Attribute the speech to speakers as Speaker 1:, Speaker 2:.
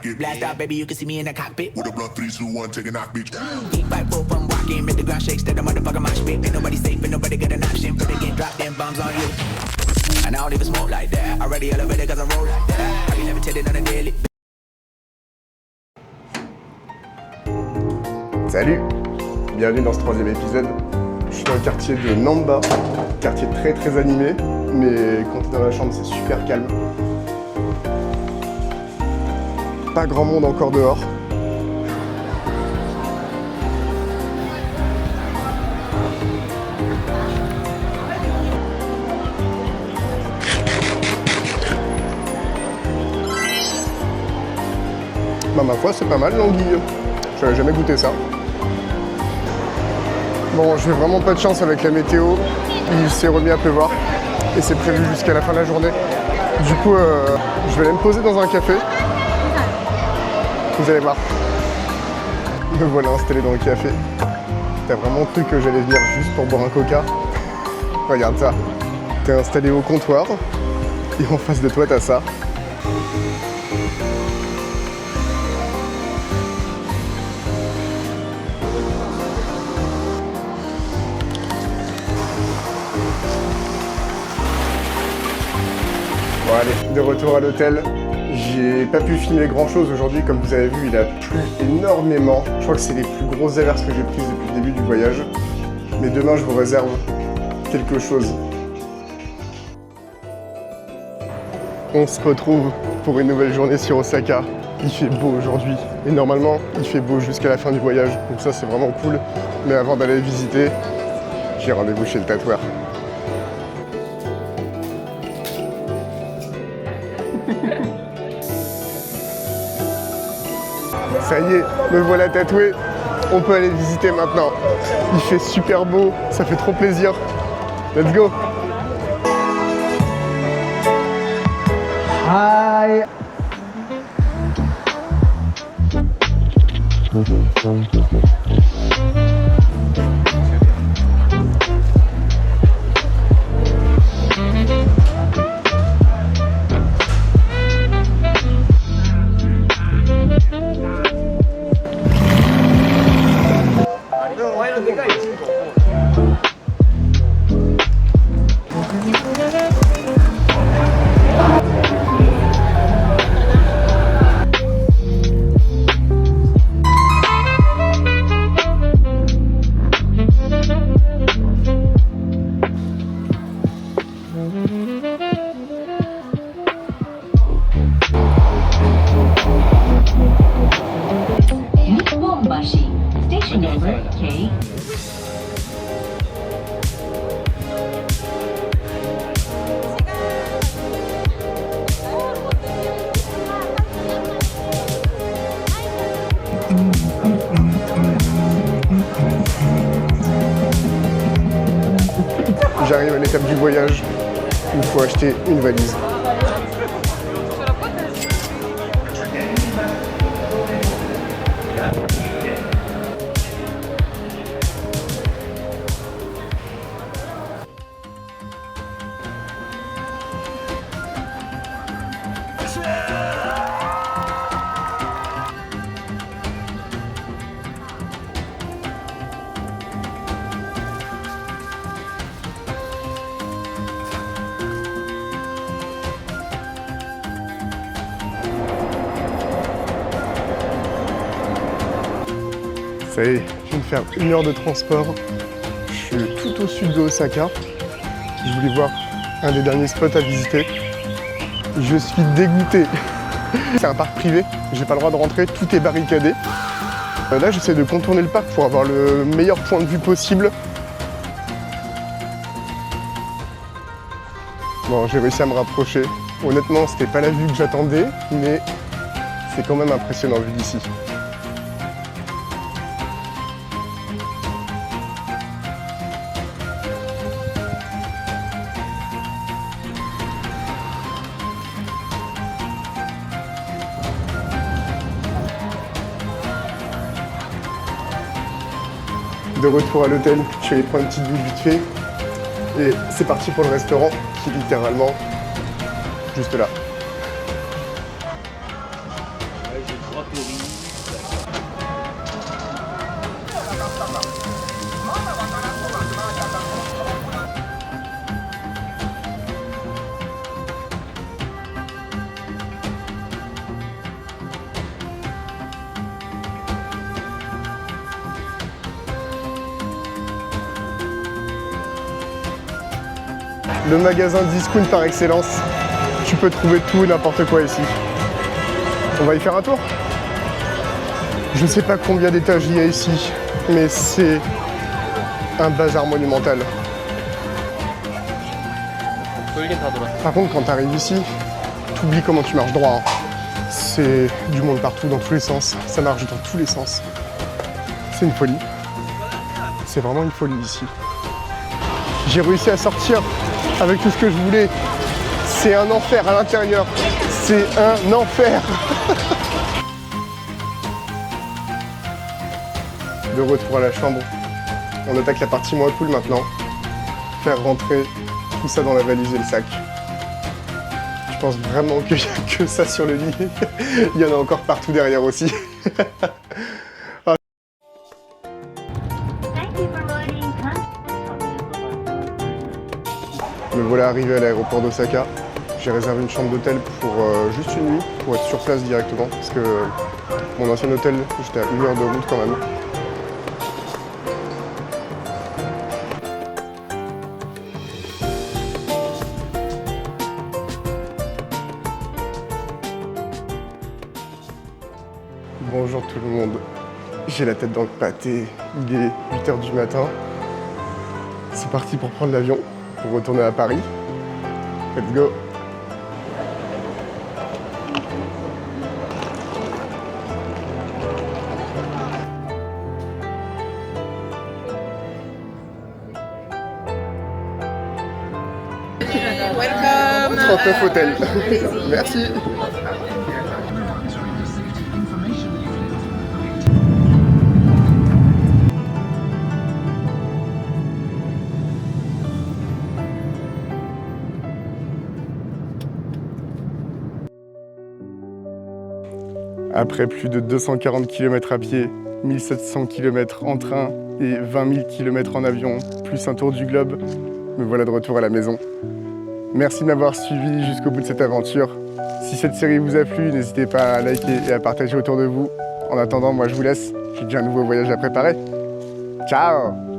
Speaker 1: rocket. Blast out, baby, you can see me in the cockpit. With a blunt 3, 2, 1, take a knock, bitch. Deep fight, full from walking, make the ground shake, steady motherfucker mosh pit. Ain't nobody safe, ain't nobody got an option. For they get dropped, them bombs on you. And I don't even smoke like that. Already elevated cause I roll like that. I be levitated on a daily.
Speaker 2: Salut, bienvenue dans ce 3e épisode. Je suis dans le quartier de Namba, quartier très très animé, mais quand t'es dans la chambre c'est super calme. Pas grand monde encore dehors. Bah ma foi c'est pas mal l'anguille, j'avais jamais goûté ça. Bon, j'ai vraiment pas de chance avec la météo, il s'est remis à pleuvoir et c'est prévu jusqu'à la fin de la journée. Du coup, je vais aller me poser dans un café. Vous allez voir. Me voilà installé dans le café. T'as vraiment cru que j'allais venir juste pour boire un coca? Regarde ça. T'es installé au comptoir et en face de toi t'as ça. Bon allez, de retour à l'hôtel. J'ai pas pu filmer grand chose aujourd'hui, comme vous avez vu, il a plu énormément. Je crois que c'est les plus grosses averses que j'ai prises depuis le début du voyage. Mais demain, je vous réserve quelque chose. On se retrouve pour une nouvelle journée sur Osaka. Il fait beau aujourd'hui. Et normalement, il fait beau jusqu'à la fin du voyage. Donc ça, c'est vraiment cool. Mais avant d'aller visiter, j'ai rendez-vous chez le tatoueur. Ça y est, me voilà tatoué. On peut aller visiter maintenant. Il fait super beau, ça fait trop plaisir. Let's go. Hi. J'arrive à l'étape du voyage où il faut acheter une valise. Ça y est, je viens de faire 1 heure de transport. Je suis tout au sud de Osaka. Je voulais voir un des derniers spots à visiter. Je suis dégoûté. C'est un parc privé, j'ai pas le droit de rentrer, tout est barricadé. Là, j'essaie de contourner le parc pour avoir le meilleur point de vue possible. Bon, j'ai réussi à me rapprocher. Honnêtement, c'était pas la vue que j'attendais, mais c'est quand même impressionnant vu d'ici. De retour à l'hôtel, je suis allé prendre une petite douche vite fait. Et c'est parti pour le restaurant, qui est littéralement juste là. le magasin discount par excellence. Tu peux trouver tout et n'importe quoi ici. On va y faire un tour. Je ne sais pas combien d'étages il y a ici, mais c'est un bazar monumental. Par contre, quand tu arrives ici, tu oublies comment tu marches droit. Hein. C'est du monde partout, dans tous les sens. Ça marche dans tous les sens. C'est une folie. C'est vraiment une folie ici. J'ai réussi à sortir avec tout ce que je voulais. C'est un enfer à l'intérieur. C'est un enfer. De retour à la chambre. On attaque la partie moins cool maintenant. Faire rentrer tout ça dans la valise et le sac. Je pense vraiment qu'il n'y a que ça sur le lit. Il y en a encore partout derrière aussi. Ah. Me voilà arrivé à l'aéroport d'Osaka. J'ai réservé une chambre d'hôtel pour juste une nuit, pour être sur place directement. Parce que mon ancien hôtel, j'étais à 1 heure de route quand même. Bonjour tout le monde, j'ai la tête dans le pâté, il est 8 h du matin. C'est parti pour prendre l'avion, pour retourner à Paris. Let's go!
Speaker 3: Welcome!
Speaker 2: 39 hôtels. Merci! Après plus de 240 km à pied, 1700 km en train et 20 000 km en avion, plus un tour du globe, me voilà de retour à la maison. Merci de m'avoir suivi jusqu'au bout de cette aventure. Si cette série vous a plu, n'hésitez pas à liker et à partager autour de vous. En attendant, moi je vous laisse, j'ai déjà un nouveau voyage à préparer. Ciao!